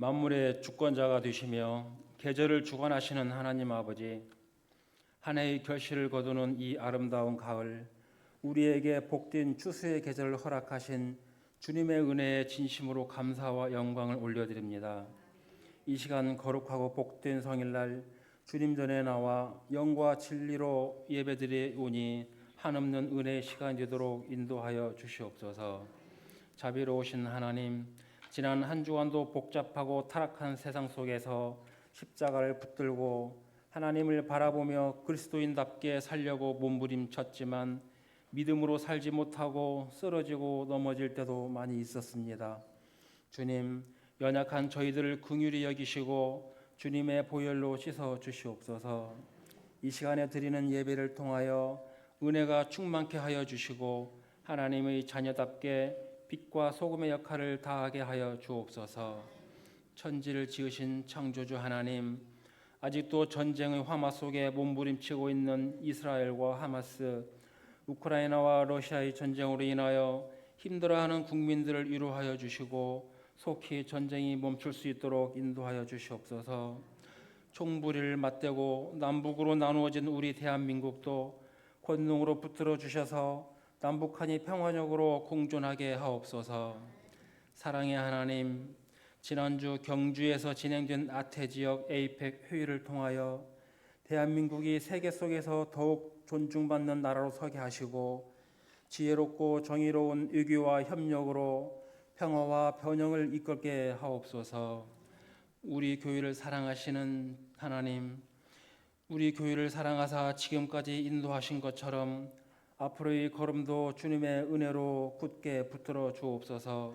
만물의 주권자가 되시며 계절을 주관하시는 하나님 아버지, 한 해의 결실을 거두는 이 아름다운 가을, 우리에게 복된 추수의 계절을 허락하신 주님의 은혜에 진심으로 감사와 영광을 올려드립니다. 이 시간 거룩하고 복된 성일날 주님 전에 나와 영과 진리로 예배드리오니 한없는 은혜의 시간이 되도록 인도하여 주시옵소서. 자비로우신 하나님, 지난 한 주간도 복잡하고 타락한 세상 속에서 십자가를 붙들고 하나님을 바라보며 그리스도인답게 살려고 몸부림쳤지만 믿음으로 살지 못하고 쓰러지고 넘어질 때도 많이 있었습니다. 주님, 연약한 저희들을 긍휼히 여기시고 주님의 보혈로 씻어 주시옵소서. 이 시간에 드리는 예배를 통하여 은혜가 충만케 하여 주시고 하나님의 자녀답게 빛과 소금의 역할을 다하게 하여 주옵소서. 천지를 지으신 창조주 하나님, 아직도 전쟁의 화마 속에 몸부림치고 있는 이스라엘과 하마스, 우크라이나와 러시아의 전쟁으로 인하여 힘들어하는 국민들을 위로하여 주시고 속히 전쟁이 멈출 수 있도록 인도하여 주시옵소서. 총부리를 맞대고 남북으로 나누어진 우리 대한민국도 권능으로 붙들어 주셔서 남북한이 평화적으로 공존하게 하옵소서. 사랑의 하나님, 지난주 경주에서 진행된 아태 지역 에이펙 회의를 통하여 대한민국이 세계 속에서 더욱 존중받는 나라로 서게 하시고 지혜롭고 정의로운 외교와 협력으로 평화와 번영을 이끌게 하옵소서. 우리 교회를 사랑하시는 하나님, 우리 교회를 사랑하사 지금까지 인도하신 것처럼 앞으로의 걸음도 주님의 은혜로 굳게 붙들어 주옵소서.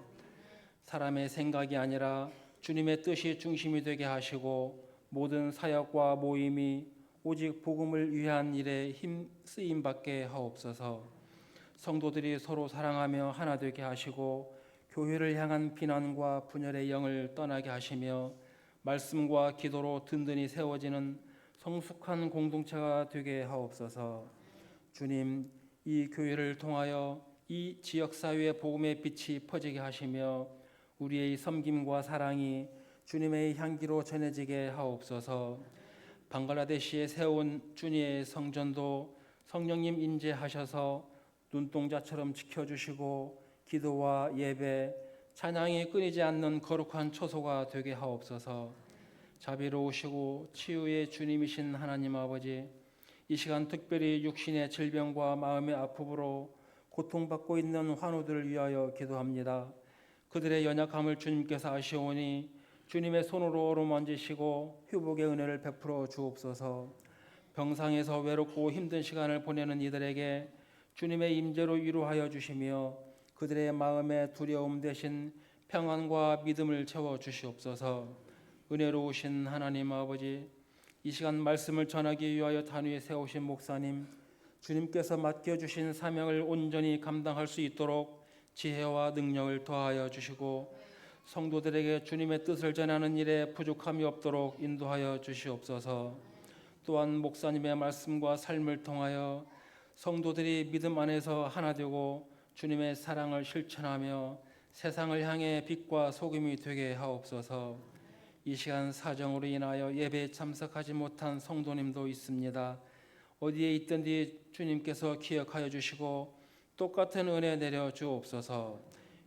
사람의 생각이 아니라 주님의 뜻이 중심이 되게 하시고 모든 사역과 모임이 오직 복음을 위한 일에 힘 쓰임 받게 하옵소서. 성도들이 서로 사랑하며 하나 되게 하시고 교회를 향한 비난과 분열의 영을 떠나게 하시며 말씀과 기도로 든든히 세워지는 성숙한 공동체가 되게 하옵소서. 주님, 이 교회를 통하여 이 지역사회의 복음의 빛이 퍼지게 하시며 우리의 섬김과 사랑이 주님의 향기로 전해지게 하옵소서. 방글라데시에 세운 주님의 성전도 성령님 인재하셔서 눈동자처럼 지켜주시고 기도와 예배, 찬양이 끊이지 않는 거룩한 초소가 되게 하옵소서. 자비로우시고 치유의 주님이신 하나님 아버지, 이 시간 특별히 육신의 질병과 마음의 아픔으로 고통받고 있는 환우들을 위하여 기도합니다. 그들의 연약함을 주님께서 아시오니 주님의 손으로 어루만지시고 회복의 은혜를 베풀어 주옵소서. 병상에서 외롭고 힘든 시간을 보내는 이들에게 주님의 임재로 위로하여 주시며 그들의 마음의 두려움 대신 평안과 믿음을 채워 주시옵소서. 은혜로우신 하나님 아버지, 이 시간 말씀을 전하기 위하여 단위에 세우신 목사님, 주님께서 맡겨주신 사명을 온전히 감당할 수 있도록 지혜와 능력을 더하여 주시고 성도들에게 주님의 뜻을 전하는 일에 부족함이 없도록 인도하여 주시옵소서. 또한 목사님의 말씀과 삶을 통하여 성도들이 믿음 안에서 하나 되고 주님의 사랑을 실천하며 세상을 향해 빛과 소금이 되게 하옵소서. 이 시간 사정으로 인하여 예배에 참석하지 못한 성도님도 있습니다. 어디에 있든지 주님께서 기억하여 주시고 똑같은 은혜 내려 주옵소서.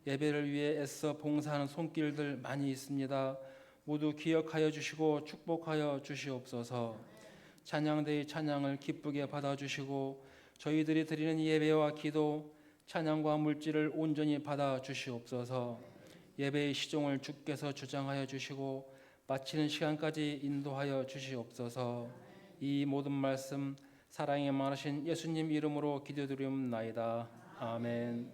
예배를 위해 애써 봉사하는 손길들 많이 있습니다. 모두 기억하여 주시고 축복하여 주시옵소서. 찬양대의 찬양을 기쁘게 받아주시고 저희들이 드리는 예배와 기도, 찬양과 물질을 온전히 받아 주시옵소서. 예배의 시종을 주께서 주장하여 주시고 마치는 시간까지 인도하여 주시옵소서. 이 모든 말씀 사랑이 많으신 예수님 이름으로 기도드리옵나이다. 아멘.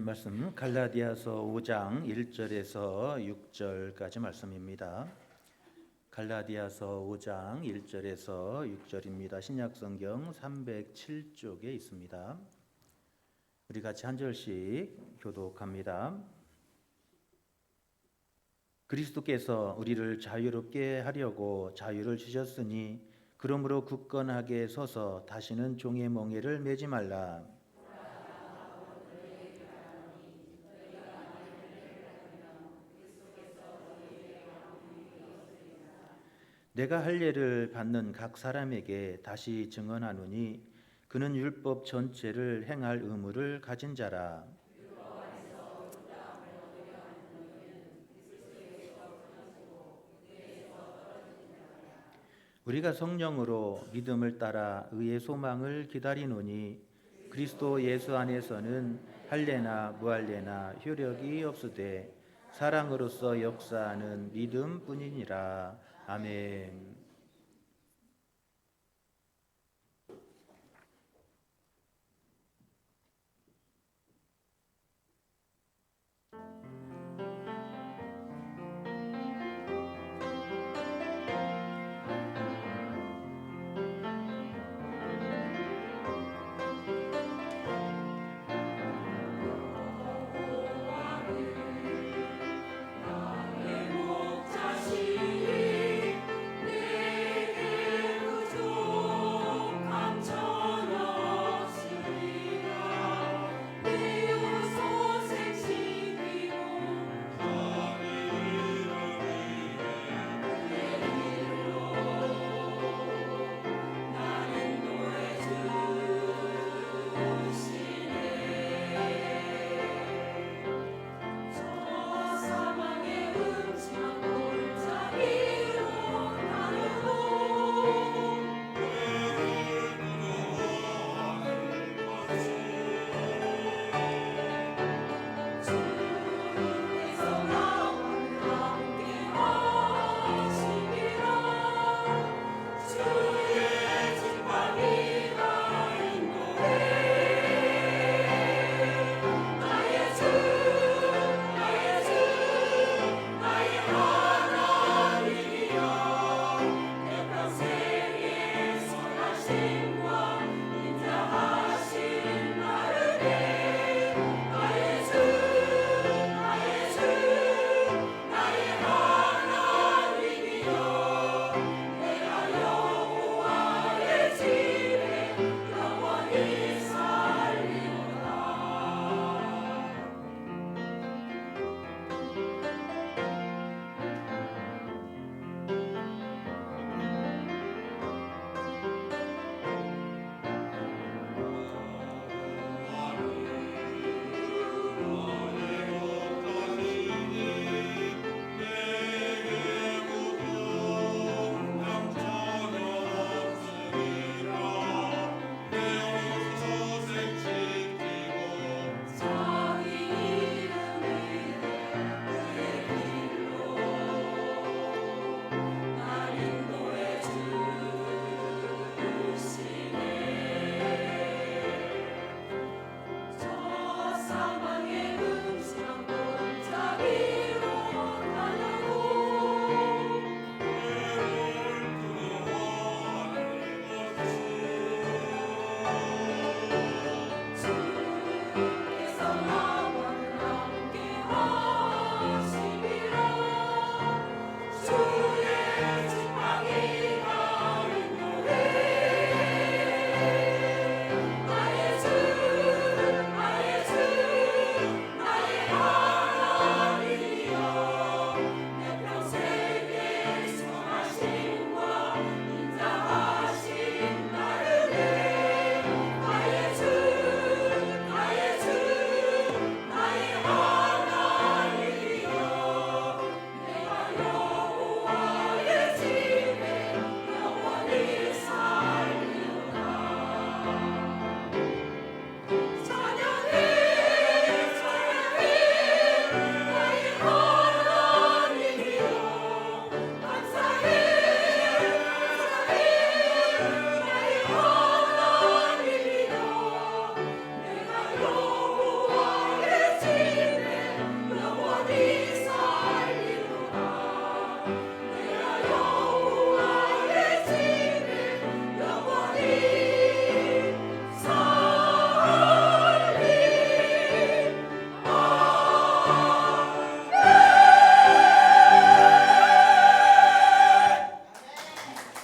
하나님 말씀 갈라디아서 5장 1절에서 6절까지 말씀입니다. 갈라디아서 5장 1절에서 6절입니다. 신약성경 307쪽에 있습니다. 우리 같이 한 절씩 교독합니다. 그리스도께서 우리를 자유롭게 하려고 자유를 주셨으니 그러므로 굳건하게 서서 다시는 종의 멍에를 매지 말라. 내가 할례를 받는 각 사람에게 다시 증언하노니 그는 율법 전체를 행할 의무를 가진 자라. 우리가 성령으로 믿음을 따라 의의 소망을 기다리노니 그리스도 예수 안에서는 할례나 무할례나 효력이 없으되 사랑으로서 역사하는 믿음뿐이니라. 아멘.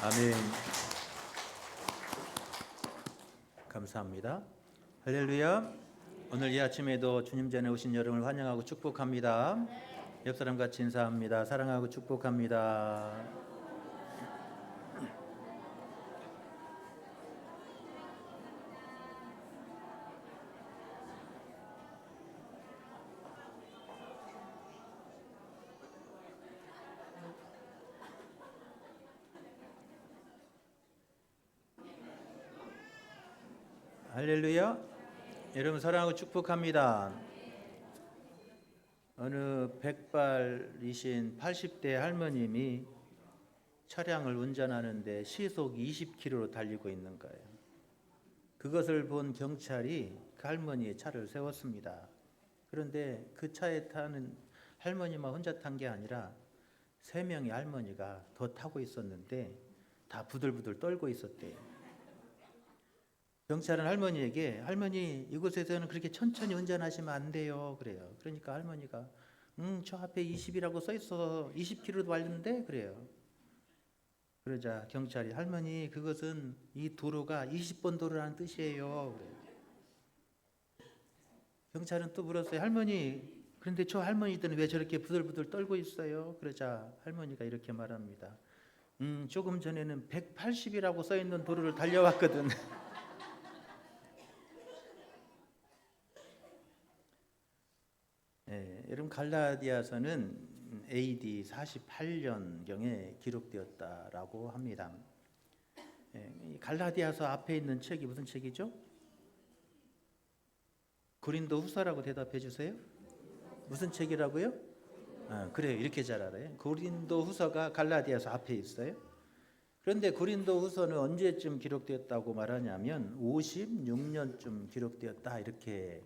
아멘. 감사합니다. 할렐루야. 오늘 이 아침에도 주님 전에 오신 여러분을 환영하고 축복합니다. 옆 사람 같이 인사합니다. 사랑하고 축복합니다. 할렐루야. 여러분 사랑하고 축복합니다. 어느 백발이신 80대 할머님이 차량을 운전하는데 시속 20km로 달리고 있는 거예요. 그것을 본 경찰이 그 할머니의 차를 세웠습니다. 그런데 그 차에 타는 할머니만 혼자 탄 게 아니라 3명의 할머니가 더 타고 있었는데 다 부들부들 떨고 있었대요. 경찰은 할머니에게 할머니 이곳에서는 그렇게 천천히 운전하시면 안 돼요 그래요. 그러니까 할머니가 저 앞에 20이라고 써 있어 20km도 왔는데 그래요. 그러자 경찰이 할머니 그것은 이 도로가 20번 도로라는 뜻이에요 그래요. 경찰은 또 물었어요. 할머니 그런데 저 할머니들은 왜 저렇게 부들부들 떨고 있어요? 그러자 할머니가 이렇게 말합니다. 조금 전에는 180이라고 써 있는 도로를 달려왔거든. 여러분 갈라디아서는 AD 48년경에 기록되었다라고 합니다. 갈라디아서 앞에 있는 책이 무슨 책이죠? 고린도후서라고 대답해 주세요. 무슨 책이라고요? 그래요. 이렇게 잘 알아요. 고린도후서가 갈라디아서 앞에 있어요. 그런데 고린도후서는 언제쯤 기록되었다고 말하냐면 56년쯤 기록되었다 이렇게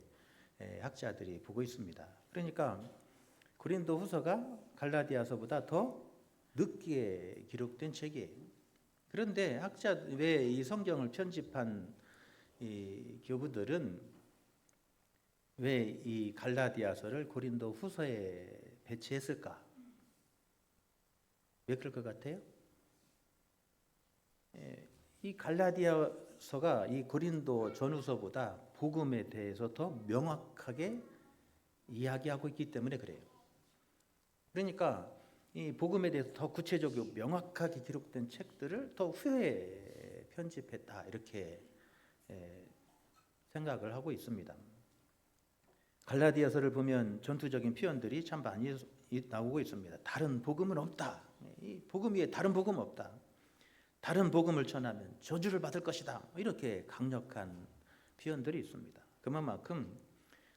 학자들이 보고 있습니다. 그러니까 고린도후서가 갈라디아서보다 더 늦게 기록된 책이에요. 그런데 왜 이 성경을 편집한 이 교부들은 왜 이 갈라디아서를 고린도후서에 배치했을까? 왜 그럴 것 같아요? 이 갈라디아서가 이 고린도 전후서보다 복음에 대해서 더 명확하게 이야기하고 있기 때문에 그래요. 그러니까 이 복음에 대해서 더 구체적이고 명확하게 기록된 책들을 더 후에 편집했다 이렇게 생각을 하고 있습니다. 갈라디아서를 보면 전투적인 표현들이 참 많이 나오고 있습니다. 다른 복음은 없다. 이 복음 위에 다른 복음 없다. 다른 복음을 전하면 저주를 받을 것이다. 이렇게 강력한 표현들이 있습니다. 그만큼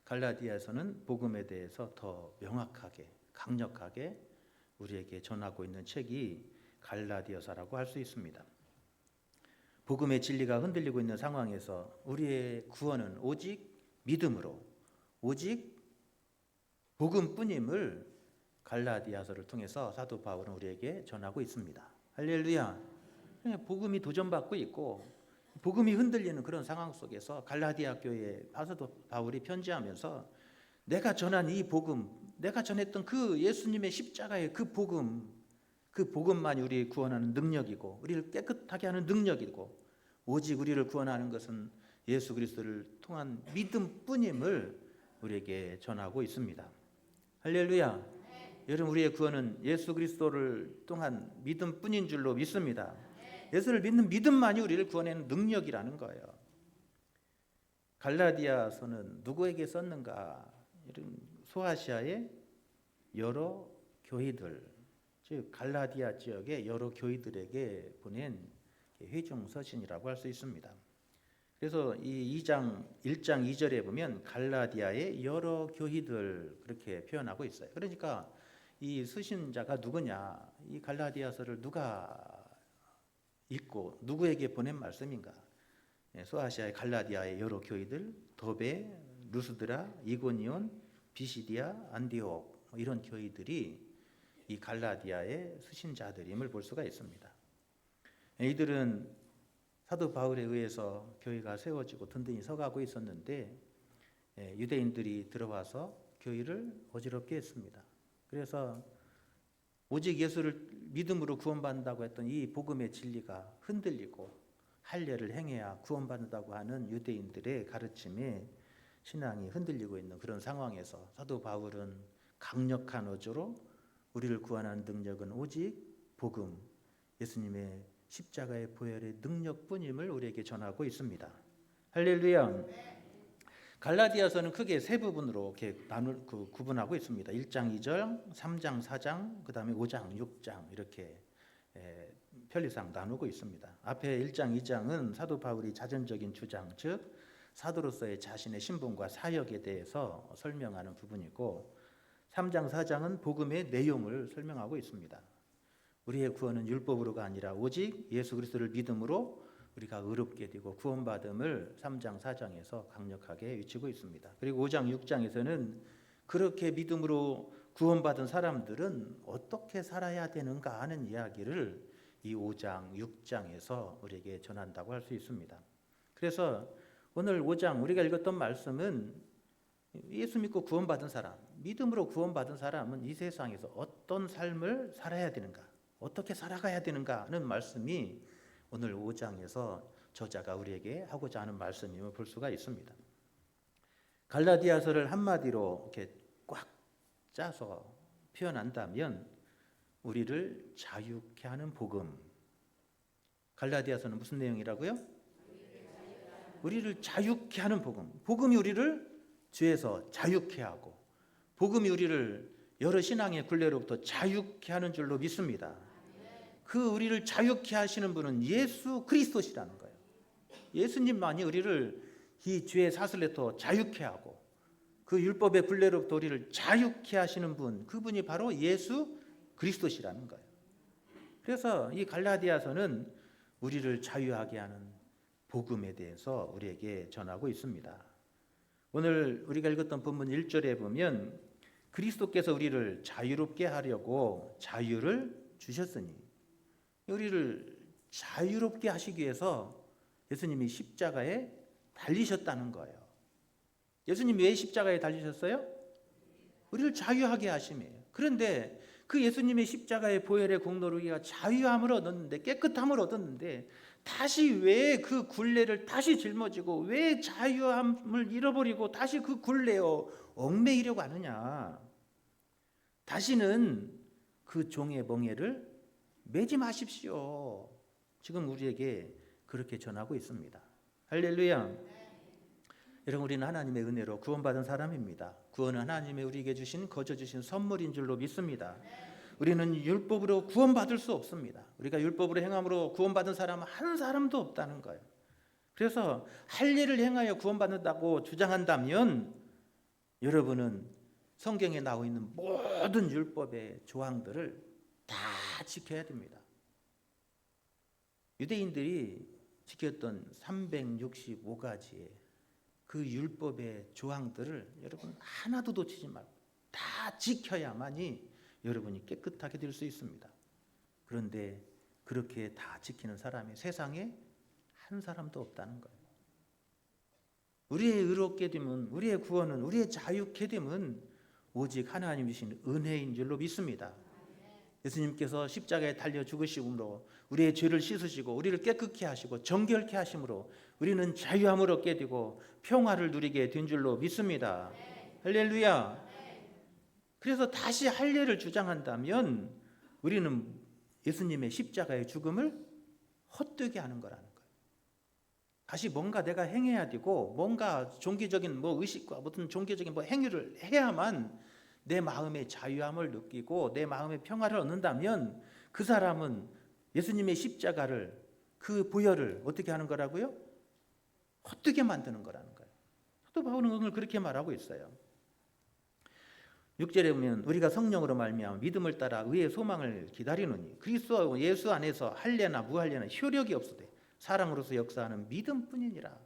갈라디아서는 복음에 대해서 더 명확하게 강력하게 우리에게 전하고 있는 책이 갈라디아서라고 할 수 있습니다. 복음의 진리가 흔들리고 있는 상황에서 우리의 구원은 오직 믿음으로 오직 복음뿐임을 갈라디아서를 통해서 사도 바울은 우리에게 전하고 있습니다. 할렐루야. 복음이 도전받고 있고 복음이 흔들리는 그런 상황 속에서 갈라디아 교회에 사도 바울이 편지하면서 내가 전한 이 복음, 내가 전했던 그 예수님의 십자가의 그 복음만이 우리를 구원하는 능력이고 우리를 깨끗하게 하는 능력이고 오직 우리를 구원하는 것은 예수 그리스도를 통한 믿음뿐임을 우리에게 전하고 있습니다. 할렐루야. 여러분 우리의 구원은 예수 그리스도를 통한 믿음뿐인 줄로 믿습니다. 예수를 믿는 믿음만이 우리를 구원하는 능력이라는 거예요. 갈라디아서는 누구에게 썼는가? 이런 소아시아의 여러 교회들, 즉 갈라디아 지역의 여러 교회들에게 보낸 회중 서신이라고 할 수 있습니다. 그래서 이 1장 2절에 보면 갈라디아의 여러 교회들 그렇게 표현하고 있어요. 그러니까 이 서신자가 누구냐? 이 갈라디아서를 누가 읽고 누구에게 보낸 말씀인가? 소아시아의 갈라디아의 여러 교회들, 더베, 루스드라, 이고니온, 비시디아, 안디옥 이런 교회들이 이 갈라디아의 수신자들임을 볼 수가 있습니다. 이들은 사도 바울에 의해서 교회가 세워지고 든든히 서가고 있었는데 유대인들이 들어와서 교회를 어지럽게 했습니다. 그래서 오직 예수를 믿음으로 구원받는다고 했던 이 복음의 진리가 흔들리고 할례를 행해야 구원받는다고 하는 유대인들의 가르침에 신앙이 흔들리고 있는 그런 상황에서 사도 바울은 강력한 어조로 우리를 구원하는 능력은 오직 복음, 예수님의 십자가의 보혈의 능력뿐임을 우리에게 전하고 있습니다. 할렐루야. 갈라디아서는 크게 세 부분으로 이렇게 구분하고 있습니다. 1장 2절, 3장 4장, 그다음에 5장 6장 이렇게 편리상 나누고 있습니다. 앞에 1장 2장은 사도 바울이 자전적인 주장, 즉 사도로서의 자신의 신분과 사역에 대해서 설명하는 부분이고 3장 4장은 복음의 내용을 설명하고 있습니다. 우리의 구원은 율법으로가 아니라 오직 예수 그리스도를 믿음으로 우리가 의롭게 되고 구원받음을 3장 4장에서 강력하게 외치고 있습니다. 그리고 5장 6장에서는 그렇게 믿음으로 구원받은 사람들은 어떻게 살아야 되는가 하는 이야기를 이 5장 6장에서 우리에게 전한다고 할 수 있습니다. 그래서 오늘 5장 우리가 읽었던 말씀은 예수 믿고 구원받은 사람, 믿음으로 구원받은 사람은 이 세상에서 어떤 삶을 살아야 되는가, 어떻게 살아가야 되는가 하는 말씀이 오늘 5장에서 저자가 우리에게 하고자 하는 말씀임을 볼 수가 있습니다. 갈라디아서를 한마디로 이렇게 꽉 짜서 표현한다면 우리를 자유케 하는 복음. 갈라디아서는 무슨 내용이라고요? 우리를 자유케 하는 복음. 복음이 우리를 죄에서 자유케 하고 복음이 우리를 여러 신앙의 굴레로부터 자유케 하는 줄로 믿습니다. 그 우리를 자유케 하시는 분은 예수 그리스도시라는 거예요. 예수님만이 우리를 이 죄의 사슬에서 자유케 하고 그 율법의 굴레로부터 우리를 자유케 하시는 분, 그분이 바로 예수 그리스도시라는 거예요. 그래서 이 갈라디아서는 우리를 자유하게 하는 복음에 대해서 우리에게 전하고 있습니다. 오늘 우리가 읽었던 본문 1절에 보면 그리스도께서 우리를 자유롭게 하려고 자유를 주셨으니, 우리를 자유롭게 하시기 위해서 예수님이 십자가에 달리셨다는 거예요. 예수님 왜 십자가에 달리셨어요? 우리를 자유하게 하심이에요. 그런데 그 예수님의 십자가의 보혈의 공로로 우리가 자유함을 얻었는데, 깨끗함을 얻었는데 다시 왜 그 굴레를 다시 짊어지고 왜 자유함을 잃어버리고 다시 그 굴레에 얽매이려고 하느냐. 다시는 그 종의 멍에를 매지 마십시오. 지금 우리에게 그렇게 전하고 있습니다. 할렐루야. 여러분, 우리는 하나님의 은혜로 구원받은 사람입니다. 구원은 하나님의 우리에게 주신 거저 주신 선물인 줄로 믿습니다. 우리는 율법으로 구원받을 수 없습니다. 우리가 율법으로 행함으로 구원받은 사람은 한 사람도 없다는 거예요. 그래서 할례를 행하여 구원받는다고 주장한다면 여러분은 성경에 나와 있는 모든 율법의 조항들을 다 지켜야 됩니다. 유대인들이 지켰던 365가지의 그 율법의 조항들을 여러분 하나도 놓치지 말고 다 지켜야만이 여러분이 깨끗하게 될 수 있습니다. 그런데 그렇게 다 지키는 사람이 세상에 한 사람도 없다는 거예요. 우리의 의롭게 됨은, 우리의 구원은, 우리의 자유케 됨은 오직 하나님이 주신 은혜인 줄로 믿습니다. 예수님께서 십자가에 달려 죽으심으로 우리의 죄를 씻으시고 우리를 깨끗게 하시고 정결케 하심으로 우리는 자유함을 얻게 되고 평화를 누리게 된 줄로 믿습니다. 할렐루야. 그래서 다시 할례를 주장한다면 우리는 예수님의 십자가의 죽음을 헛되게 하는 거라는 거예요. 다시 뭔가 내가 행해야 되고 뭔가 종교적인 의식과 무슨 종교적인 행위를 해야만 내 마음의 자유함을 느끼고 내 마음의 평화를 얻는다면 그 사람은 예수님의 십자가를, 그 보혈을 어떻게 하는 거라고요? 헛되게 만드는 거라는 거예요. 사도 바울은 오늘 그렇게 말하고 있어요. 6절에 보면 우리가 성령으로 말미암아 믿음을 따라 의의 소망을 기다리노니 그리스도 예수 안에서 할례나 무할례나 효력이 없으되 사랑으로서 역사하는 믿음뿐이니라.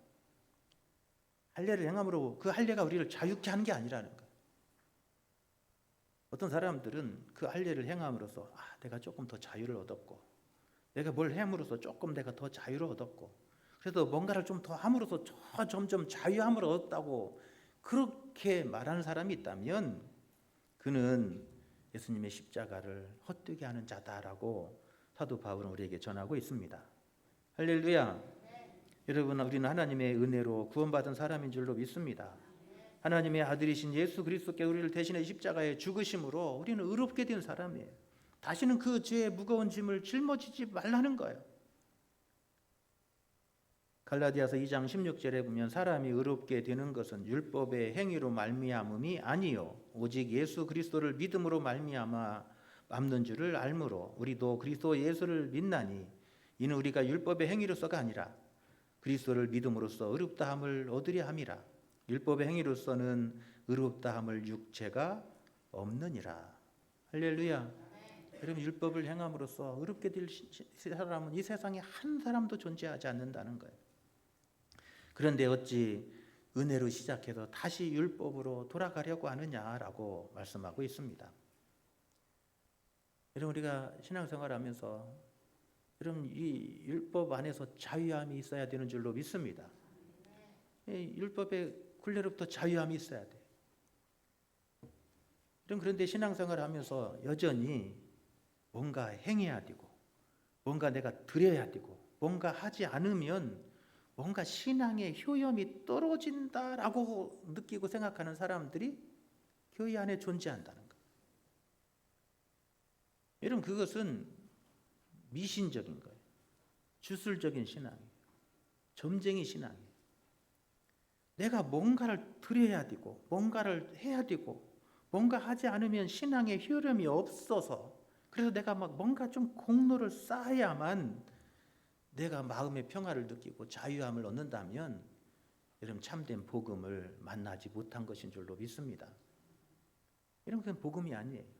할례를 행함으로 그 할례가 우리를 자유케 하는 게 아니라는 거예요. 어떤 사람들은 그 할례를 행함으로써 내가 조금 더 자유를 얻었고 내가 뭘 함으로써 조금 내가 더 자유를 얻었고 그래서 뭔가를 좀 더 함으로써 점점 자유함을 얻었다고 그렇게 말하는 사람이 있다면 그는 예수님의 십자가를 헛되게 하는 자다라고 사도 바울은 우리에게 전하고 있습니다. 할렐루야. 여러분, 우리는 하나님의 은혜로 구원받은 사람인 줄로 믿습니다. 하나님의 아들이신 예수 그리스도께 우리를 대신해 십자가에 죽으심으로 우리는 의롭게 된 사람이에요. 다시는 그 죄의 무거운 짐을 짊어지지 말라는 거예요. 갈라디아서 2장 16절에 보면 사람이 의롭게 되는 것은 율법의 행위로 말미암음이 아니요 오직 예수 그리스도를 믿음으로 말미암아 맘는 줄을 알므로 우리도 그리스도 예수를 믿나니 이는 우리가 율법의 행위로서가 아니라 그리스도를 믿음으로써 의롭다함을 얻으려 함이라. 율법의 행위로서는 의롭다함을 육체가 없느니라. 할렐루야. 여러분, 율법을 행함으로써 의롭게 될 사람은 이 세상에 한 사람도 존재하지 않는다는 거예요. 그런데 어찌 은혜로 시작해서 다시 율법으로 돌아가려고 하느냐라고 말씀하고 있습니다. 여러분, 우리가 신앙생활하면서 여러분 이 율법 안에서 자유함이 있어야 되는 줄로 믿습니다. 이 율법의 굴레로부터 자유함이 있어야 돼. 그런데 신앙생활하면서 여전히 뭔가 행해야 되고 뭔가 내가 드려야 되고 뭔가 하지 않으면 뭔가 신앙의 효염이 떨어진다라고 느끼고 생각하는 사람들이 교회 안에 존재한다는 거예요. 여러분, 그것은 미신적인 거예요. 주술적인 신앙이에요. 점쟁이 신앙이에요. 내가 뭔가를 드려야 되고 뭔가를 해야 되고 뭔가 하지 않으면 신앙의 효렴이 없어서 그래서 내가 막 뭔가 좀 공로를 쌓아야만 내가 마음의 평화를 느끼고 자유함을 얻는다면 여러분 참된 복음을 만나지 못한 것인 줄로 믿습니다. 이런 건 복음이 아니에요.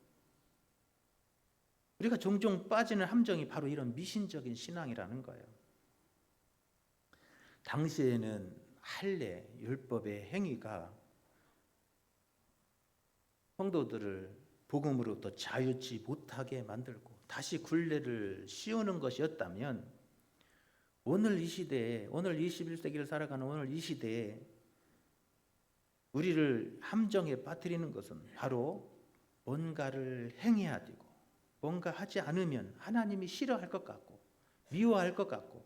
우리가 종종 빠지는 함정이 바로 이런 미신적인 신앙이라는 거예요. 당시에는 할례, 율법의 행위가 성도들을 복음으로부터 자유치 못하게 만들고 다시 굴레를 씌우는 것이었다면 오늘 이 시대에, 오늘 21세기를 살아가는 오늘 이 시대에 우리를 함정에 빠뜨리는 것은 바로 뭔가를 행해야 되고 뭔가 하지 않으면 하나님이 싫어할 것 같고 미워할 것 같고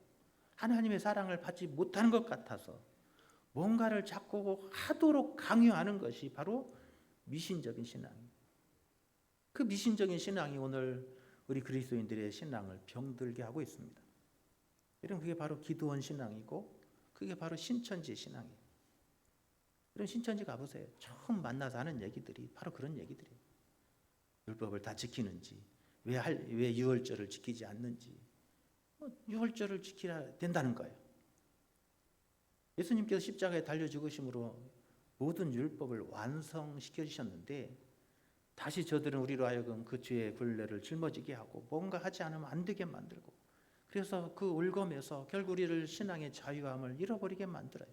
하나님의 사랑을 받지 못하는 것 같아서 뭔가를 자꾸 하도록 강요하는 것이 바로 미신적인 신앙입니다. 그 미신적인 신앙이 오늘 우리 그리스도인들의 신앙을 병들게 하고 있습니다. 이런 그게 바로 기도원 신앙이고 그게 바로 신천지 신앙이에요. 이런 신천지 가보세요. 처음 만나서 하는 얘기들이 바로 그런 얘기들이에요. 율법을 다 지키는지 왜 유월절을 지키지 않는지 유월절을 지키야 된다는 거예요. 예수님께서 십자가에 달려 죽으심으로 모든 율법을 완성시켜 주셨는데 다시 저들은 우리로 하여금 그 죄의 굴레를 짊어지게 하고 뭔가 하지 않으면 안 되게 만들고 그래서 그 올검에서 결국 우리를 신앙의 자유함을 잃어버리게 만들어요.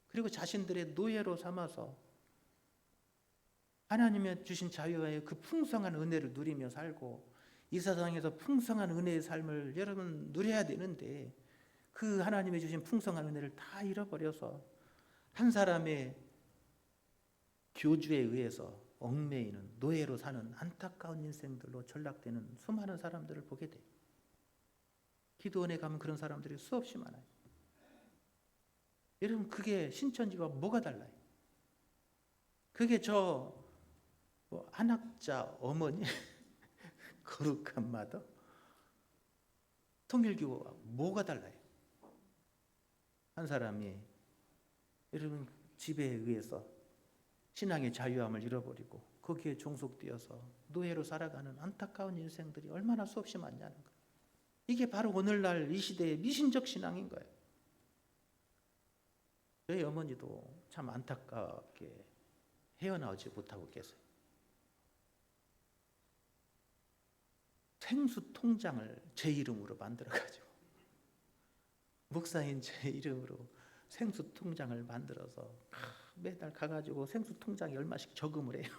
그리고 자신들의 노예로 삼아서 하나님의 주신 자유의 그 풍성한 은혜를 누리며 살고 이 세상에서 풍성한 은혜의 삶을 여러분 누려야 되는데 그 하나님의 주신 풍성한 은혜를 다 잃어버려서 한 사람의 교주에 의해서 얽매이는 노예로 사는 안타까운 인생들로 전락되는 수많은 사람들을 보게 돼요. 기도원에 가면 그런 사람들이 수없이 많아요. 여러분, 그게 신천지와 뭐가 달라요? 그게 한학자 어머니 거룩한 마더 통일교와 뭐가 달라요? 한 사람이 여러분 지배에 의해서 신앙의 자유함을 잃어버리고 거기에 종속되어서 노예로 살아가는 안타까운 인생들이 얼마나 수없이 많냐는 거예요. 이게 바로 오늘날 이 시대의 미신적 신앙인 거예요. 저희 어머니도 참 안타깝게 헤어나오지 못하고 계세요. 생수 통장을 제 이름으로 만들어가지고 목사인 제 이름으로 생수 통장을 만들어서 매달 가가지고 생수 통장에 얼마씩 저금을 해요.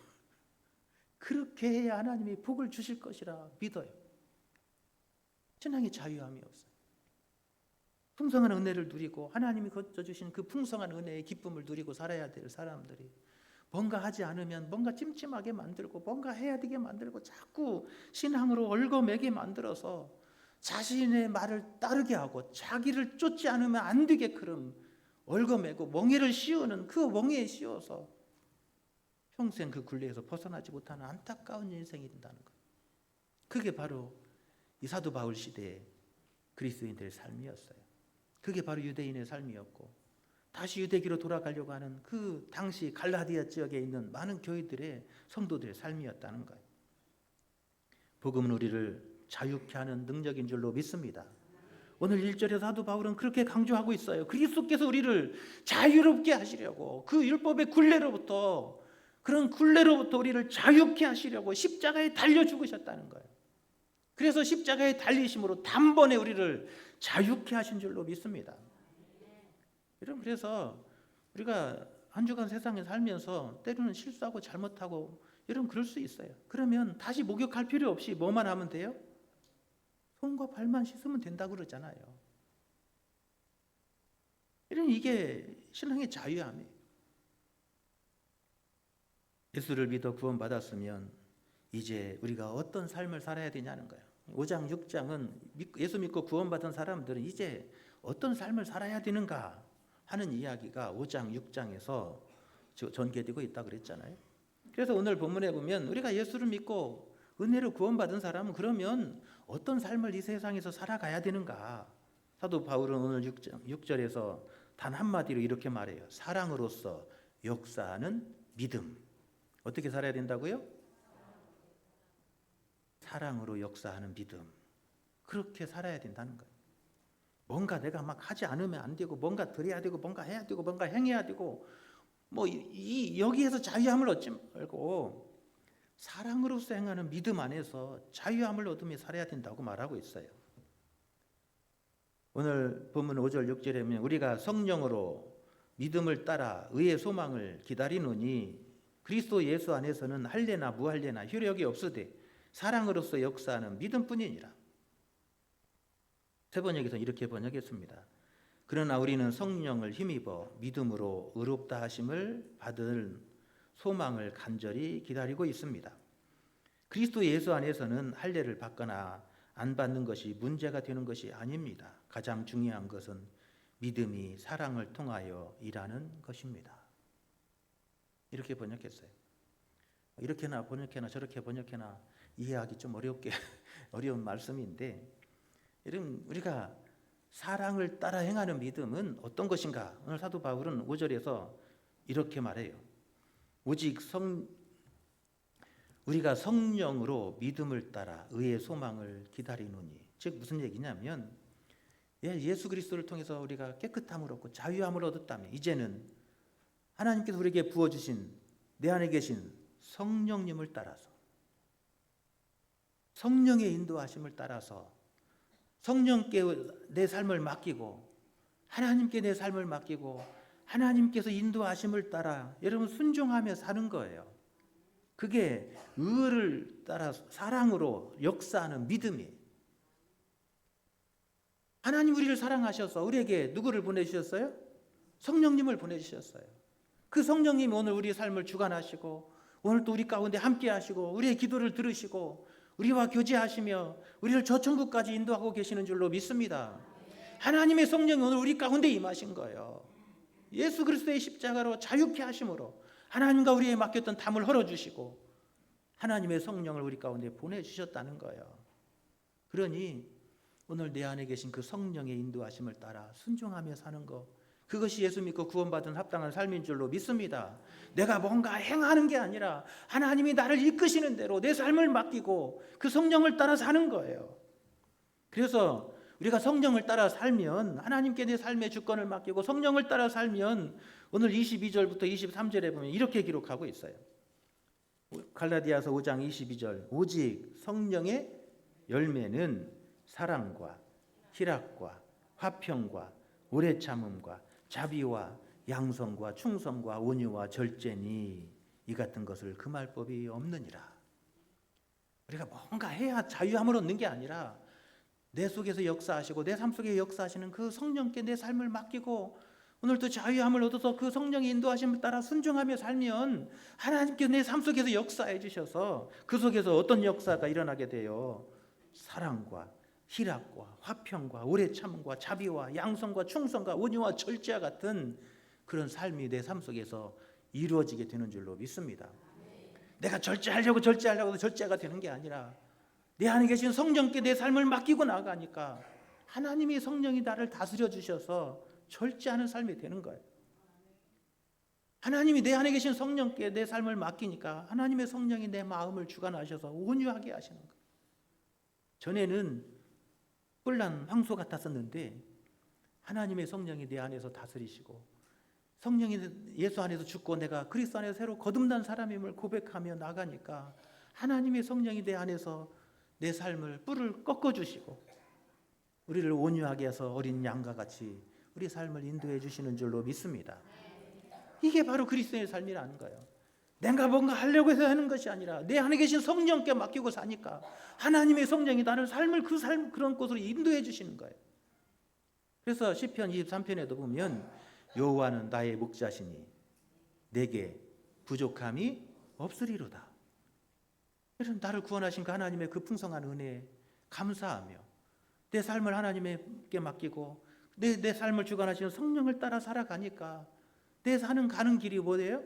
그렇게 해야 하나님이 복을 주실 것이라 믿어요. 신앙의 자유함이 없어요. 풍성한 은혜를 누리고 하나님이 거쳐 주신 그 풍성한 은혜의 기쁨을 누리고 살아야 될 사람들이 뭔가 하지 않으면 뭔가 찜찜하게 만들고 뭔가 해야 되게 만들고 자꾸 신앙으로 얽어매게 만들어서 자신의 말을 따르게 하고 자기를 쫓지 않으면 안 되게끔 얽어매고 멍에를 씌우는 그 멍에에 씌워서 평생 그 굴레에서 벗어나지 못하는 안타까운 인생이 된다는 거예요. 그게 바로 이 사도 바울 시대의 그리스도인들의 삶이었어요. 그게 바로 유대인의 삶이었고 다시 유대기로 돌아가려고 하는 그 당시 갈라디아 지역에 있는 많은 교회들의 성도들의 삶이었다는 거예요. 복음은 우리를 자유케 하는 능력인 줄로 믿습니다. 오늘 1절에 사도 바울은 그렇게 강조하고 있어요. 그리스도께서 우리를 자유롭게 하시려고 그 율법의 굴레로부터 그런 굴레로부터 우리를 자유케 하시려고 십자가에 달려 죽으셨다는 거예요. 그래서 십자가에 달리심으로 단번에 우리를 자유케 하신 줄로 믿습니다. 여러분, 그래서 우리가 한 주간 세상에 살면서 때로는 실수하고 잘못하고 여러분 그럴 수 있어요. 그러면 다시 목욕할 필요 없이 뭐만 하면 돼요? 손과 발만 씻으면 된다고 그러잖아요. 이런 이게 신앙의 자유함이에요. 예수를 믿어 구원받았으면 이제 우리가 어떤 삶을 살아야 되냐는 거예요. 5장 6장은 예수 믿고 구원받은 사람들은 이제 어떤 삶을 살아야 되는가 하는 이야기가 5장 6장에서 전개되고 있다고 그랬잖아요. 그래서 오늘 본문에 보면 우리가 예수를 믿고 은혜로 구원받은 사람은 그러면 어떤 삶을 이 세상에서 살아가야 되는가? 사도 바울은 오늘 6절에서 단 한마디로 이렇게 말해요. 사랑으로서 역사하는 믿음. 어떻게 살아야 된다고요? 사랑으로 역사하는 믿음. 그렇게 살아야 된다는 거예요. 뭔가 내가 막 하지 않으면 안 되고 뭔가 드려야 되고 뭔가 해야 되고 뭔가 행해야 되고 여기에서 자유함을 얻지 말고 사랑으로서 행하는 믿음 안에서 자유함을 얻으며 살아야 된다고 말하고 있어요. 오늘 본문 5절 6절에 보면 우리가 성령으로 믿음을 따라 의의 소망을 기다리노니 그리스도 예수 안에서는 할례나 무할례나 효력이 없으되 사랑으로서 역사하는 믿음뿐이니라. 세 번역에서는 이렇게 번역했습니다. 그러나 우리는 성령을 힘입어 믿음으로 의롭다 하심을 받을 소망을 간절히 기다리고 있습니다. 그리스도 예수 안에서는 할례를 받거나 안 받는 것이 문제가 되는 것이 아닙니다. 가장 중요한 것은 믿음이 사랑을 통하여 일하는 것입니다. 이렇게 번역했어요. 이렇게나 번역해나 저렇게 번역해나 이해하기 좀 어려운 말씀인데, 여러분 우리가 사랑을 따라 행하는 믿음은 어떤 것인가? 오늘 사도 바울은 5절에서 이렇게 말해요. 오직 우리가 성령으로 믿음을 따라 의의 소망을 기다리노니. 즉 무슨 얘기냐면 예수 그리스도를 통해서 우리가 깨끗함을 얻고 자유함을 얻었다면 이제는 하나님께서 우리에게 부어주신 내 안에 계신 성령님을 따라서 성령의 인도하심을 따라서 성령께 내 삶을 맡기고 하나님께 내 삶을 맡기고 하나님께서 인도하심을 따라 여러분 순종하며 사는 거예요. 그게 의를 따라 사랑으로 역사하는 믿음이에요. 하나님 우리를 사랑하셔서 우리에게 누구를 보내주셨어요? 성령님을 보내주셨어요. 그 성령님이 오늘 우리의 삶을 주관하시고 오늘 또 우리 가운데 함께 하시고 우리의 기도를 들으시고 우리와 교제하시며 우리를 저 천국까지 인도하고 계시는 줄로 믿습니다. 하나님의 성령이 오늘 우리 가운데 임하신 거예요. 예수 그리스도의 십자가로 자유케 하심으로 하나님과 우리의 맡겼던 담을 헐어주시고 하나님의 성령을 우리 가운데 보내주셨다는 거예요. 그러니 오늘 내 안에 계신 그 성령의 인도하심을 따라 순종하며 사는 것, 그것이 예수 믿고 구원받은 합당한 삶인 줄로 믿습니다. 내가 뭔가 행하는 게 아니라 하나님이 나를 이끄시는 대로 내 삶을 맡기고 그 성령을 따라 사는 거예요. 그래서 우리가 성령을 따라 살면 하나님께 내 삶의 주권을 맡기고 성령을 따라 살면 오늘 22절부터 23절에 보면 이렇게 기록하고 있어요. 갈라디아서 5장 22절 오직 성령의 열매는 사랑과 희락과 화평과 오래 참음과 자비와 양성과 충성과 온유와 절제니 이 같은 것을 금할 법이 없느니라. 우리가 뭔가 해야 자유함을 얻는 게 아니라 내 속에서 역사하시고 내 삶 속에 역사하시는 그 성령께 내 삶을 맡기고 오늘도 자유함을 얻어서 그 성령의 인도하심을 따라 순종하며 살면 하나님께서 내 삶 속에서 역사해 주셔서 그 속에서 어떤 역사가 일어나게 돼요? 사랑과 희락과 화평과 오래 참음과 자비와 양성과 충성과 온유와 절제와 같은 그런 삶이 내 삶 속에서 이루어지게 되는 줄로 믿습니다. 내가 절제하려고 해도 절제가 되는 게 아니라 내 안에 계신 성령께 내 삶을 맡기고 나가니까 하나님의 성령이 나를 다스려 주셔서 절제하는 삶이 되는 거예요. 하나님이 내 안에 계신 성령께 내 삶을 맡기니까 하나님의 성령이 내 마음을 주관하셔서 온유하게 하시는 거예요. 전에는 뿔난 황소 같았었는데 하나님의 성령이 내 안에서 다스리시고 성령이 예수 안에서 죽고 내가 그리스도 안에서 새로 거듭난 사람임을 고백하며 나가니까 하나님의 성령이 내 안에서 내 삶을 뿔을 꺾어주시고 우리를 온유하게 해서 어린 양과 같이 우리 삶을 인도해 주시는 줄로 믿습니다. 이게 바로 그리스도의 삶이라는 거예요. 내가 뭔가 하려고 해서 하는 것이 아니라 내 안에 계신 성령께 맡기고 사니까 하나님의 성령이 나를 그런 곳으로 인도해 주시는 거예요. 그래서 시편 23편에도 보면 여호와는 나의 목자시니 내게 부족함이 없으리로다. 여러분, 나를 구원하신 그 하나님의 그 풍성한 은혜에 감사하며 내 삶을 하나님께 맡기고 내 삶을 주관하시는 성령을 따라 살아가니까 내 가는 길이 뭐예요?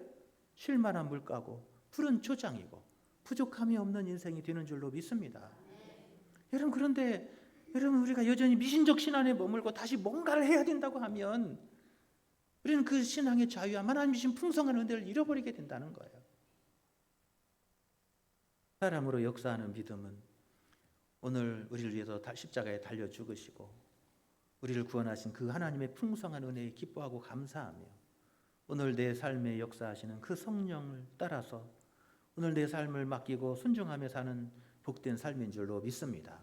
쉴만한 물가고 푸른 초장이고 부족함이 없는 인생이 되는 줄로 믿습니다. 여러분, 그런데 여러분, 우리가 여전히 미신적 신앙에 머물고 다시 뭔가를 해야 된다고 하면 우리는 그 신앙의 자유함, 하나님 주신 풍성한 은혜를 잃어버리게 된다는 거예요. 사람으로 역사하는 믿음은 오늘 우리를 위해서 십자가에 달려 죽으시고 우리를 구원하신 그 하나님의 풍성한 은혜에 기뻐하고 감사하며 오늘 내 삶에 역사하시는 그 성령을 따라서 오늘 내 삶을 맡기고 순종하며 사는 복된 삶인 줄로 믿습니다.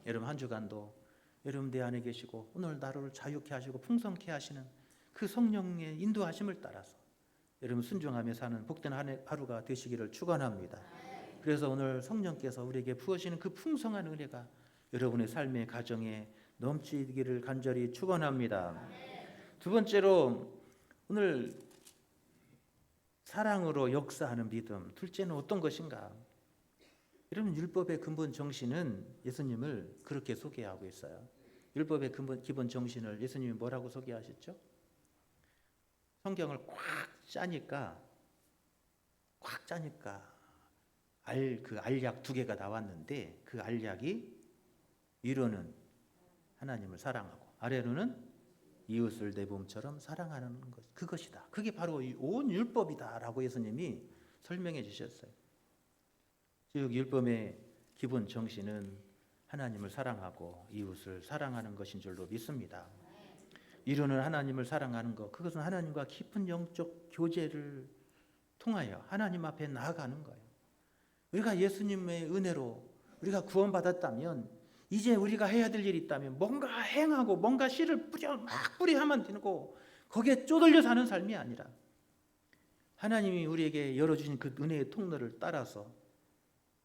여러분, 한 주간도 여러분 내 안에 계시고 오늘 나를 자유케 하시고 풍성케 하시는 그 성령의 인도하심을 따라서 여러분 순종하며 사는 복된 하루가 되시기를 축원합니다. 그래서 오늘 성령께서 우리에게 부으시는 그 풍성한 은혜가 여러분의 삶의 가정에 넘치기를 간절히 축원합니다. 두 번째로 오늘 사랑으로 역사하는 믿음, 둘째는 어떤 것인가? 여러분, 율법의 근본 정신은 예수님을 그렇게 소개하고 있어요. 율법의 기본 정신을 예수님이 뭐라고 소개하셨죠? 성경을 꽉 짜니까 그 알약 두 개가 나왔는데 그 알약이 위로는 하나님을 사랑하고 아래로는 이웃을 내 몸처럼 사랑하는 것, 그것이다. 그게 바로 온 율법이다라고 예수님이 설명해 주셨어요. 즉 율법의 기본 정신은 하나님을 사랑하고 이웃을 사랑하는 것인 줄로 믿습니다. 이루는 하나님을 사랑하는 것, 그것은 하나님과 깊은 영적 교제를 통하여 하나님 앞에 나아가는 거예요. 우리가 예수님의 은혜로 우리가 구원받았다면 이제 우리가 해야 될 일이 있다면 뭔가 행하고 뭔가 씨를 뿌리하면 되고 거기에 쪼들려 사는 삶이 아니라 하나님이 우리에게 열어주신 그 은혜의 통로를 따라서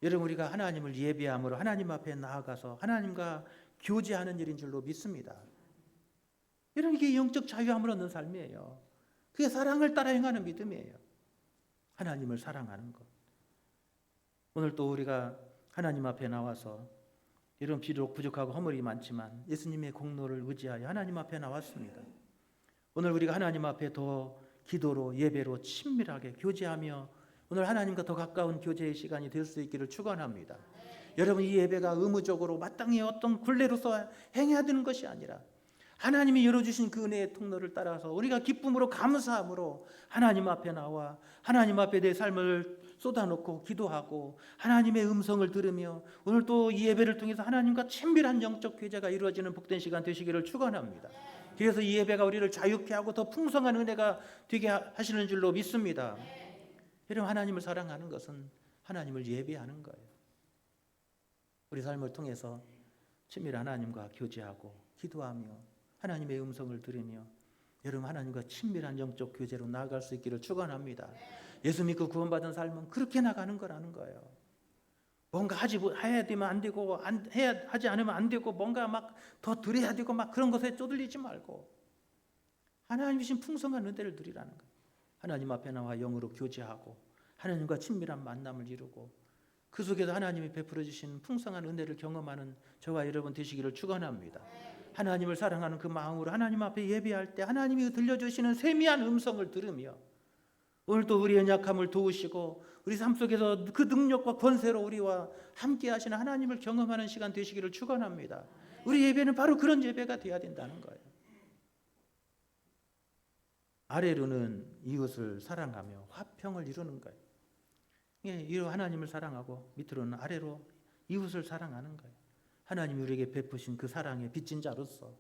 여러분, 우리가 하나님을 예배함으로 하나님 앞에 나아가서 하나님과 교제하는 일인 줄로 믿습니다. 여러분, 이게 영적 자유함을 얻는 삶이에요. 그게 사랑을 따라 행하는 믿음이에요. 하나님을 사랑하는 것. 오늘 또 우리가 하나님 앞에 나와서 여러분, 비록 부족하고 허물이 많지만 예수님의 공로를 의지하여 하나님 앞에 나왔습니다. 오늘 우리가 하나님 앞에 더 기도로 예배로 친밀하게 교제하며 오늘 하나님과 더 가까운 교제의 시간이 될 수 있기를 축원합니다. 여러분, 이 예배가 의무적으로 마땅히 어떤 굴레로서 행해야 되는 것이 아니라 하나님이 열어주신 그 은혜의 통로를 따라서 우리가 기쁨으로 감사함으로 하나님 앞에 나와 하나님 앞에 내 삶을 쏟아놓고 기도하고 하나님의 음성을 들으며 오늘 또 이 예배를 통해서 하나님과 친밀한 영적 교제가 이루어지는 복된 시간 되시기를 축원합니다. 그래서 이 예배가 우리를 자유케 하고 더 풍성한 은혜가 되게 하시는 줄로 믿습니다. 여러분, 하나님을 사랑하는 것은 하나님을 예배하는 거예요. 우리 삶을 통해서 친밀한 하나님과 교제하고 기도하며 하나님의 음성을 들으며 여러분, 하나님과 친밀한 영적 교제로 나아갈 수 있기를 축원합니다. 예수 믿고 구원받은 삶은 그렇게 나가는 거라는 거예요. 뭔가 해야 되면 안 되고 하지 않으면 안 되고 뭔가 막 더 드려야 되고 막 그런 것에 쪼들리지 말고 하나님 주신 풍성한 은혜를 누리라는 거예요. 하나님 앞에 나와 영으로 교제하고 하나님과 친밀한 만남을 이루고 그 속에서 하나님이 베풀어 주신 풍성한 은혜를 경험하는 저와 여러분 되시기를 축원합니다. 하나님을 사랑하는 그 마음으로 하나님 앞에 예배할 때 하나님이 들려주시는 세미한 음성을 들으며 오늘도 우리의 연약함을 도우시고 우리 삶 속에서 그 능력과 권세로 우리와 함께 하시는 하나님을 경험하는 시간 되시기를 축원합니다. 우리 예배는 바로 그런 예배가 되어야 된다는 거예요. 아래로는 이웃을 사랑하며 화평을 이루는 거예요. 위로 하나님을 사랑하고 밑으로는 아래로 이웃을 사랑하는 거예요. 하나님이 우리에게 베푸신 그 사랑의 빚진 자로서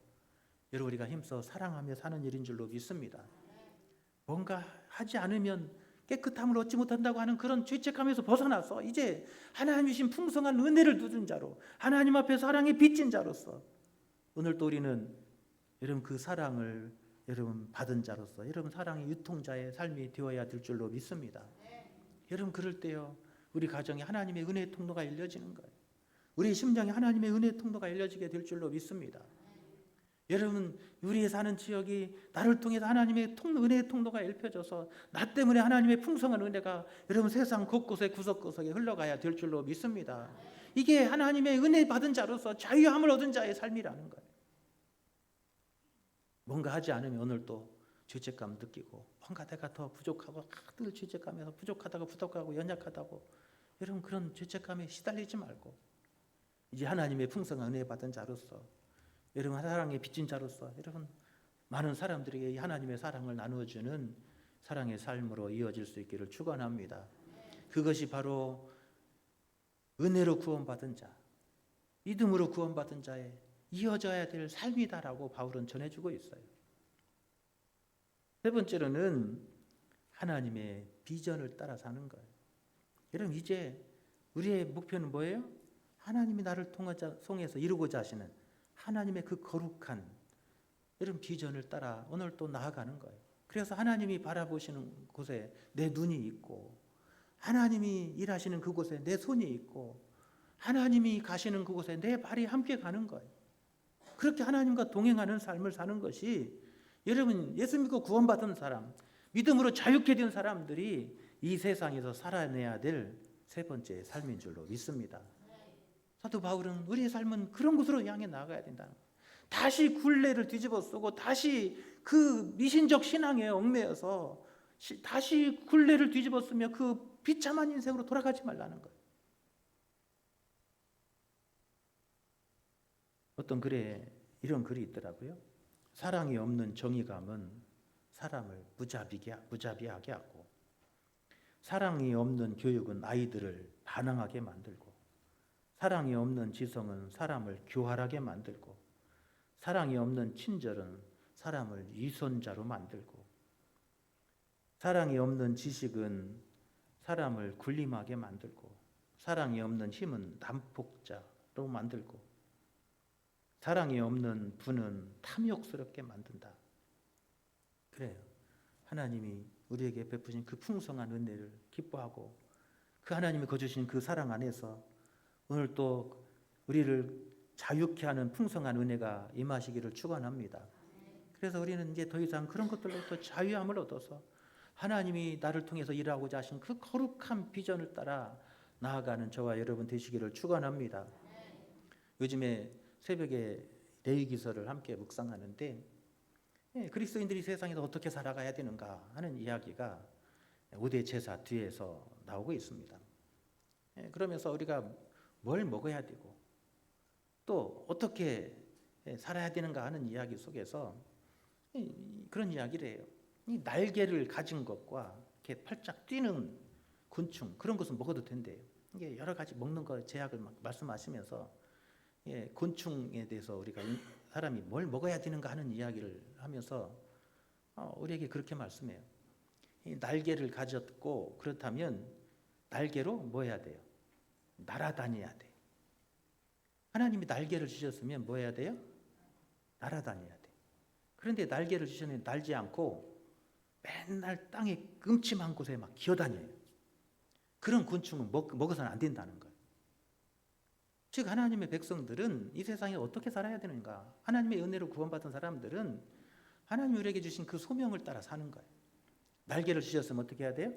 여러분 우리가 힘써 사랑하며 사는 일인 줄로 믿습니다. 뭔가 하지 않으면 깨끗함을 얻지 못한다고 하는 그런 죄책감에서 벗어나서 이제 하나님 주신 풍성한 은혜를 누린 자로 하나님 앞에 사랑의 빚진 자로서 오늘 또 우리는 여러분 그 사랑을 여러분 받은 자로서 여러분 사랑의 유통자의 삶이 되어야 될 줄로 믿습니다. 여러분 그럴 때요 우리 가정에 하나님의 은혜의 통로가 열려지는 거예요. 우리 심장에 하나님의 은혜의 통로가 열려지게 될 줄로 믿습니다. 여러분 우리의 사는 지역이 나를 통해서 하나님의 은혜의 통로가 열려져서 나 때문에 하나님의 풍성한 은혜가 여러분 세상 곳곳에 구석구석에 흘러가야 될 줄로 믿습니다. 이게 하나님의 은혜 받은 자로서 자유함을 얻은 자의 삶이라는 거예요. 뭔가 하지 않으면 오늘 또 죄책감 느끼고 뭔가 내가 더 부족하고 늘 죄책감에서 부족하고 연약하다고 여러분 그런 죄책감에 시달리지 말고 이제 하나님의 풍성한 은혜 받은 자로서 여러분 사랑의 빚진 자로서 여러분 많은 사람들에게 하나님의 사랑을 나누어주는 사랑의 삶으로 이어질 수 있기를 축원합니다. 그것이 바로 은혜로 구원받은 자, 믿음으로 구원받은 자의 이어져야 될 삶이다라고 바울은 전해주고 있어요. 세 번째로는 하나님의 비전을 따라 사는 거예요. 여러분 이제 우리의 목표는 뭐예요? 하나님이 나를 통해서 이루고자 하시는 하나님의 그 거룩한 이런 비전을 따라 오늘 또 나아가는 거예요. 그래서 하나님이 바라보시는 곳에 내 눈이 있고 하나님이 일하시는 그곳에 내 손이 있고 하나님이 가시는 그곳에 내 발이 함께 가는 거예요. 그렇게 하나님과 동행하는 삶을 사는 것이 여러분 예수 믿고 구원받은 사람, 믿음으로 자유케 된 사람들이 이 세상에서 살아내야 될 세 번째 삶인 줄로 믿습니다. 사도 바울은 우리의 삶은 그런 곳으로 향해 나아가야 된다는 거예요. 다시 굴레를 뒤집어 쓰고 다시 그 미신적 신앙에 얽매여서 다시 굴레를 뒤집어 쓰며 그 비참한 인생으로 돌아가지 말라는 거예요. 어떤 글에 이런 글이 있더라고요. 사랑이 없는 정의감은 사람을 무자비하게 하고 사랑이 없는 교육은 아이들을 반항하게 만들고 사랑이 없는 지성은 사람을 교활하게 만들고 사랑이 없는 친절은 사람을 위선자로 만들고 사랑이 없는 지식은 사람을 군림하게 만들고 사랑이 없는 힘은 난폭자로 만들고 사랑이 없는 부는 탐욕스럽게 만든다. 그래요. 하나님이 우리에게 베푸신 그 풍성한 은혜를 기뻐하고 그 하나님이 거주신 그 사랑 안에서 오늘 또 우리를 자유케 하는 풍성한 은혜가 임하시기를 축원합니다. 그래서 우리는 이제 더 이상 그런 것들로부터 자유함을 얻어서 하나님이 나를 통해서 일하고자 하신 그 거룩한 비전을 따라 나아가는 저와 여러분 되시기를 축원합니다. 요즘에 새벽에 레위기서를 함께 묵상하는데 그리스도인들이 세상에서 어떻게 살아가야 되는가 하는 이야기가 5대 제사 뒤에서 나오고 있습니다. 그러면서 우리가 뭘 먹어야 되고 또 어떻게 살아야 되는가 하는 이야기 속에서 그런 이야기를 해요. 이 날개를 가진 것과 이렇게 팔짝 뛰는 곤충 그런 것은 먹어도 된대요. 이게 여러 가지 먹는 거 제약을 말씀하시면서 곤충에 대해서 우리가 사람이 뭘 먹어야 되는가 하는 이야기를 하면서 우리에게 그렇게 말씀해요. 이 날개를 가졌고 그렇다면 날개로 뭐 해야 돼요? 날아다녀야 돼. 하나님이 날개를 주셨으면 뭐 해야 돼요? 날아다녀야 돼. 그런데 날개를 주셨는데 날지 않고 맨날 땅에 음침한 곳에 막 기어다녀요. 그런 곤충은 먹어서는 안 된다는 거예요. 즉 하나님의 백성들은 이 세상에 어떻게 살아야 되는가? 하나님의 은혜로 구원받은 사람들은 하나님이 우리에게 주신 그 소명을 따라 사는 거예요. 날개를 주셨으면 어떻게 해야 돼요?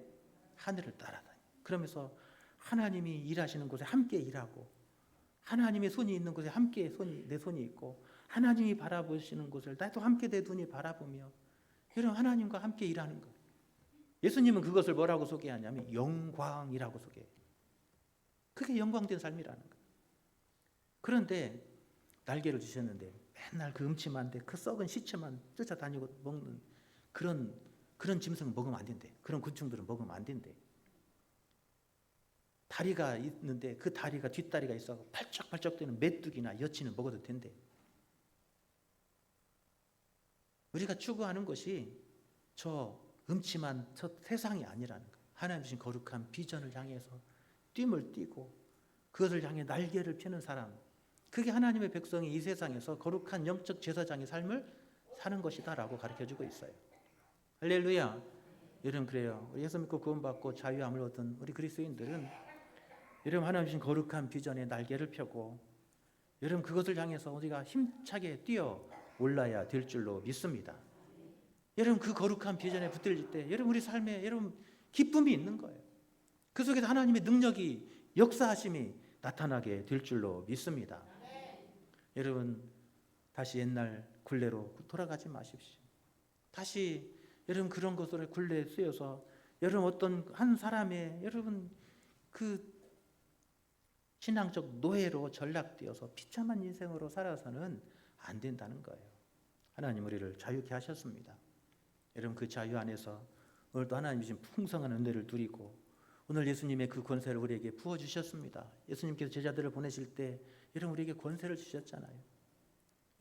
하늘을 따라다니. 그러면서 하나님이 일하시는 곳에 함께 일하고, 하나님의 손이 있는 곳에 함께 내 손이 있고, 하나님이 바라보시는 곳을 나도 함께 내 눈이 바라보며, 이런 하나님과 함께 일하는 거예요. 예수님은 그것을 뭐라고 소개하냐면 영광이라고 소개해요. 그게 영광된 삶이라는 거예요. 그런데 날개를 주셨는데 맨날 그 음침한데 그 썩은 시체만 쫓아다니고 먹는 그런 짐승은 먹으면 안 된대. 그런 곤충들은 먹으면 안 된대. 다리가 있는데 그 다리가 뒷다리가 있어 팔쩍팔쩍대는 메뚜기나 여치는 먹어도 된대. 우리가 추구하는 것이 저 음침한 저 세상이 아니라는 거예요. 하나님 주신 거룩한 비전을 향해서 뜀을 띄고 그것을 향해 날개를 펴는 사람, 그게 하나님의 백성이 이 세상에서 거룩한 영적 제사장의 삶을 사는 것이다라고 가르쳐주고 있어요. 할렐루야. 여러분 그래요. 예수 믿고 구원받고 자유함을 얻은 우리 그리스도인들은 여러분 하나님 주신 거룩한 비전에 날개를 펴고 여러분 그것을 향해서 우리가 힘차게 뛰어 올라야 될 줄로 믿습니다. 여러분 그 거룩한 비전에 붙들릴 때 여러분 우리 삶에 여러분 기쁨이 있는 거예요. 그 속에서 하나님의 능력이 역사하심이 나타나게 될 줄로 믿습니다. 여러분 다시 옛날 굴레로 돌아가지 마십시오. 다시 여러분 그런 것을 굴레에 쓰여서 여러분 어떤 한 사람의 여러분 그 신앙적 노예로 전락되어서 비참한 인생으로 살아서는 안 된다는 거예요. 하나님 우리를 자유케 하셨습니다. 여러분 그 자유 안에서 오늘도 하나님 주신 풍성한 은혜를 누리고 오늘 예수님의 그 권세를 우리에게 부어주셨습니다. 예수님께서 제자들을 보내실 때 여러분 우리에게 권세를 주셨잖아요.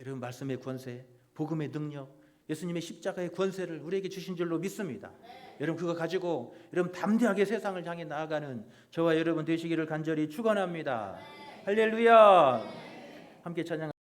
여러분 말씀의 권세, 복음의 능력, 예수님의 십자가의 권세를 우리에게 주신 줄로 믿습니다. 여러분 그거 가지고 여러분 담대하게 세상을 향해 나아가는 저와 여러분 되시기를 간절히 축원합니다. 할렐루야. 함께 찬양.